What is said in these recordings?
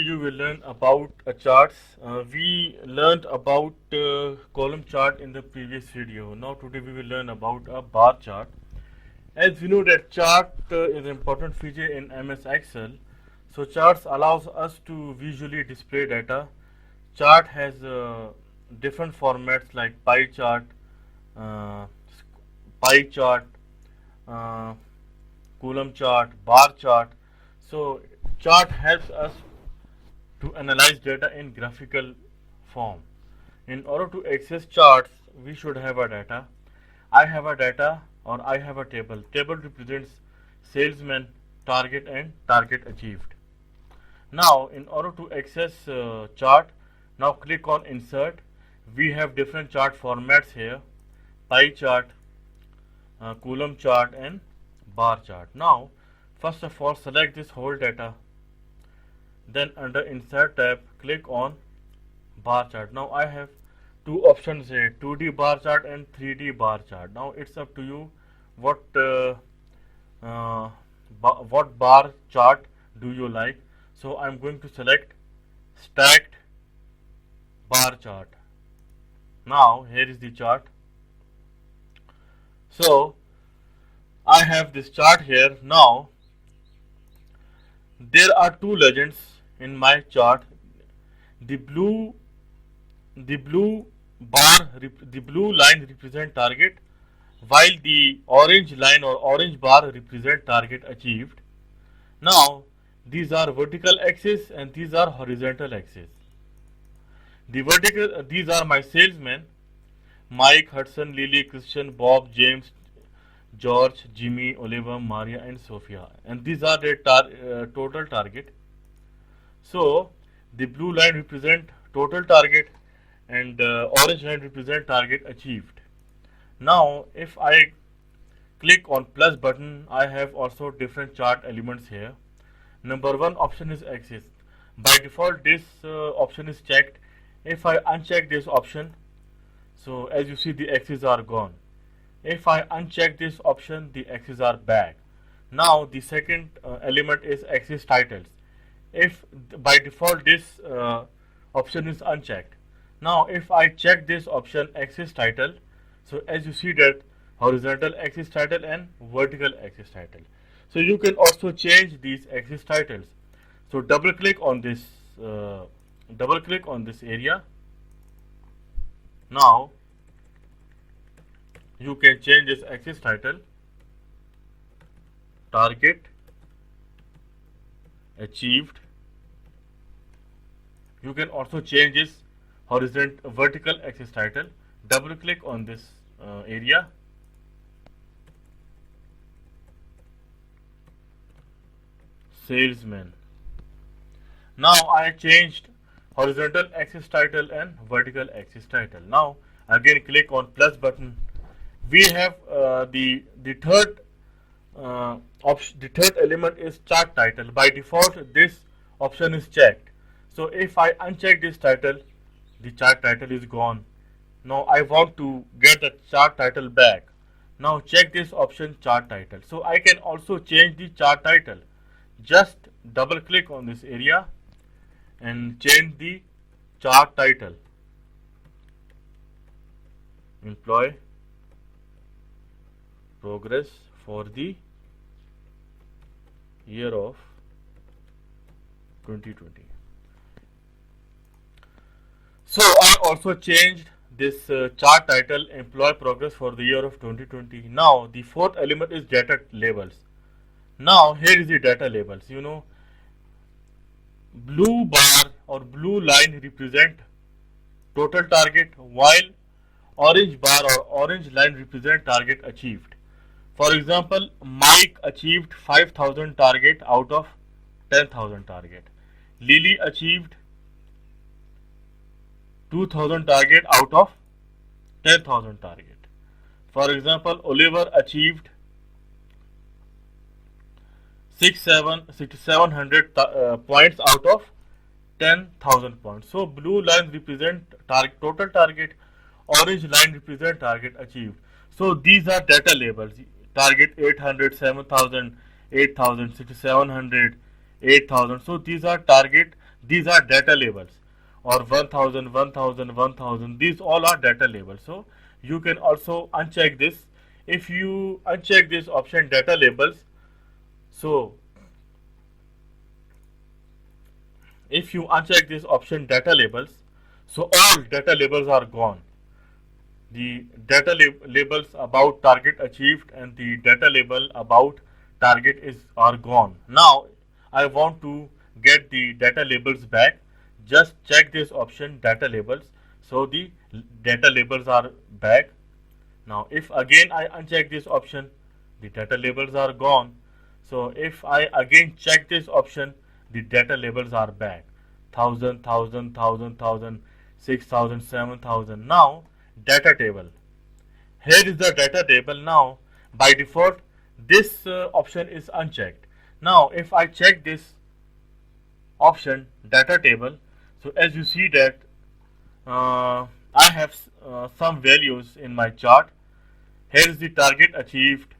you will learn about charts. We learned about column chart in the previous video. Now today we will learn about a bar chart. As we know that chart is an important feature in MS Excel. So charts allows us to visually display data. Chart has different formats like uh, pie chart, uh, column chart, bar chart. So chart helps us to analyze data in graphical form. In order to access charts, we should have a data. I have a data or I have a table. Table represents salesman, target and target achieved. Now, in order to access chart, now click on insert. We have different chart formats here: pie chart, column chart and bar chart. Now, first of all, select this whole data. Then under insert tab, click on bar chart. Now I have two options here: 2D bar chart and 3D bar chart. Now it's up to you what uh, what bar chart do you like. So I'm going to select stacked bar chart. Now here is the chart. So I have this chart here. Now there are two legends in my chart. The blue the blue the blue line represent target, while the orange line or orange bar represent target achieved. Now these are vertical axis and these are horizontal axis. The vertical these are my salesmen: Mike, Hudson, Lily, Christian, Bob, James, George, Jimmy, Oliver, Maria and Sophia, and these are their total target. So the blue line represent total target and orange line represent target achieved. Now if I click on plus button, I have also different chart elements here. Number one option is axis. By default this option is checked. If I uncheck this option, so as you see the axes are gone. If I uncheck this option, the axes are back. Now the second element is axis titles. If by default this option is unchecked. Now if I check this option axis title, so as you see that horizontal axis title and vertical axis title. So you can also change these axis titles. So double click on this area. Now you can change this axis title: target achieved. You can also change this vertical axis title. Double click on this area. Salesman. Now I changed horizontal axis title and vertical axis title. Now again click on plus button. We have the third option. The third element is chart title. By default this option is checked. So if I uncheck this title, the chart title is gone. Now I want to get the chart title back. Now check this option, chart title. So I can also change the chart title. Just double click on this area and change the chart title. Employee progress for the year of 2020. So I also changed this chart title, employee progress for the year of 2020. Now the fourth element is data labels. Now here is the data labels. You know, blue bar or blue line represent total target, while orange bar or orange line represent target achieved. For example, Mike achieved 5,000 target out of 10,000 target. Lily achieved 2,000 target out of 10,000 target. For example, Oliver achieved 6,700 points out of 10,000 points. So blue line represent total target, orange line represent target achieved. So these are data labels: target 800, 7,000, 8,000, 6,700, 8,000. So these are target These are data labels, or 1000, 1000, 1000. These all are data labels. So you can also uncheck this. If you uncheck this option data labels, so if you uncheck this option data labels, so all data labels are gone. The data labels about target achieved and the data label about target is are gone. Now I want to get the data labels back. Just check this option data labels. So the data labels are back. Now if again I uncheck this option, the data labels are gone. So if I again check this option, the data labels are back. 1000, 1000, 1000, 1000, 6000, 7000. Now data table. Here is the data table. Now by default this option is unchecked. Now if I check this option data table, so as you see that I have some values in my chart. Here is the target achieved: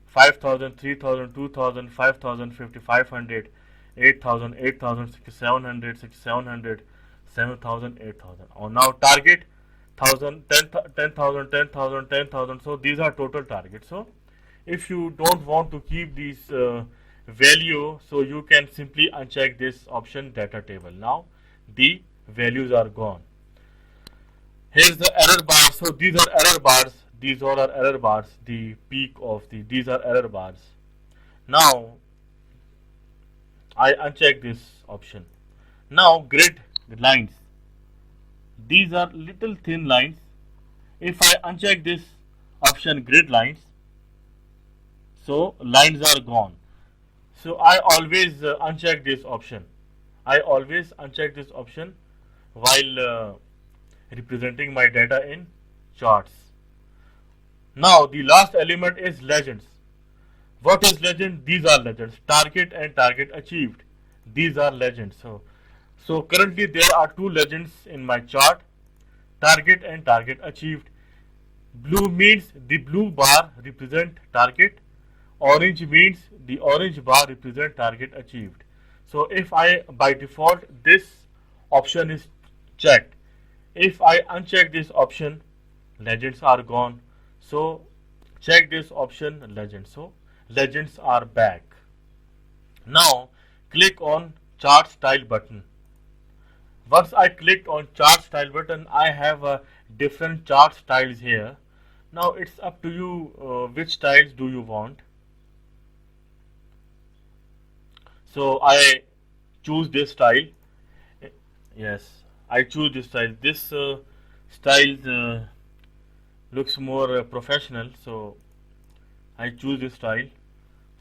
5000, 3000, 2000, 5000, 5500, 8000, 8000, 6700, 6700, 7000, 8000. Or now target 1000, 10,000, 10,000, 10,000. So these are total targets. So if you don't want to keep these value, so you can simply uncheck this option data table. Now the values are gone. Here's the error bar. So these are error bars. These all are error bars. The peak of these are error bars. Now I uncheck this option. Now grid lines. These are little thin lines. If I uncheck this option grid lines, so lines are gone. So I always uncheck this option. I always uncheck this option while representing my data in charts. Now the last element is legends. What is legend? These are legends. Target and target achieved. These are legends. So currently there are two legends in my chart. Target and target achieved. Blue means the blue bar represent target. Orange means the orange bar represent target achieved. So if I by default this option is checked. If I uncheck this option, legends are gone. So check this option legends. So legends are back. Now click on chart style button. Once I clicked on chart style button, I have different chart styles here. Now it's up to you which styles do you want. So I choose this style. Yes, I choose this style. This style looks more professional, so I choose this style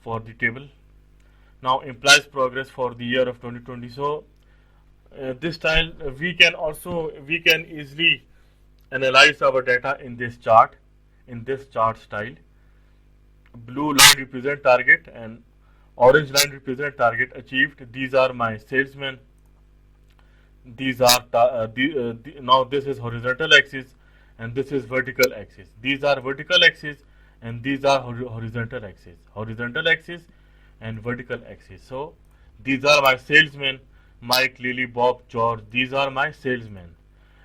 for the table. Now implies progress for the year of 2020. So this style we can easily analyze our data in this chart, in this chart style. Blue line represent target and orange line represent target achieved. These are my salesmen. These are now this is horizontal axis and this is vertical axis. These are vertical axis and these are horizontal axis. Horizontal axis and vertical axis. So these are my salesmen: Mike, Lily, Bob, George. These are my salesmen,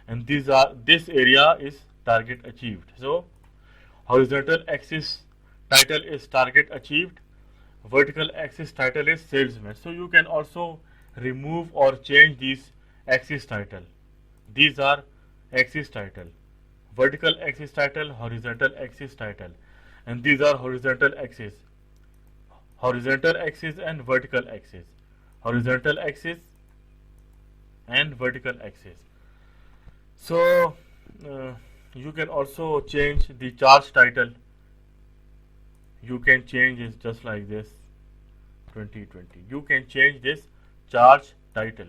and this area is target achieved. So horizontal axis title is target achieved. Vertical axis title is salesman. So you can also remove or change these axis title. These are axis title. Vertical axis title, horizontal axis title, and these are horizontal axis. Horizontal axis and vertical axis. Horizontal axis and vertical axis. So you can also change the chart title. You can change it just like this. 2020. You can change this chart title.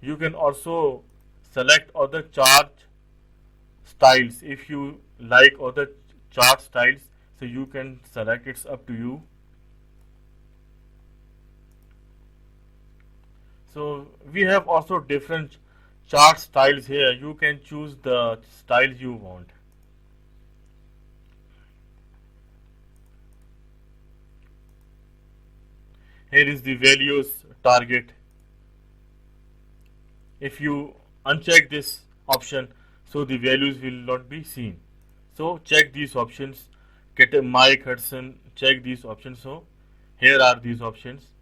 You can also select other chart styles if you like other chart styles. So you can select. It's up to you. So we have also different chart styles here. You can choose the styles you want. Here is the values target. If you uncheck this option, so the values will not be seen. So check these options. Get a Mike Hudson, check these options. So here are these options.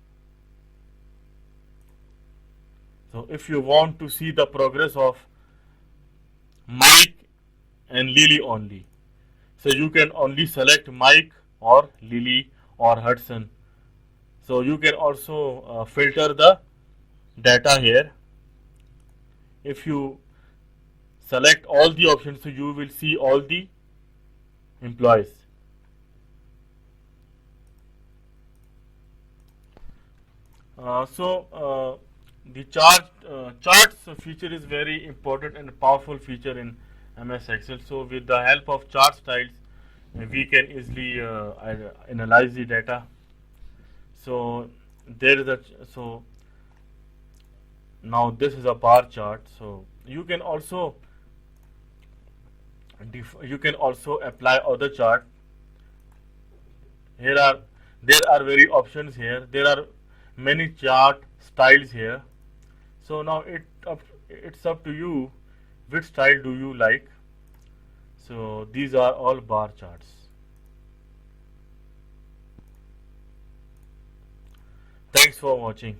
So if you want to see the progress of Mike and Lily only, so you can only select Mike or Lily or Hudson. So you can also filter the data here. If you select all the options, so you will see all the employees. The charts feature is very important and powerful feature in MS Excel. So with the help of chart styles, we can easily analyze the data. So there is a now this is a bar chart. So you can also apply other chart. Here are there are very options here. There are many chart styles here. So now it's up to you which style do you like. So these are all bar charts. Thanks for watching.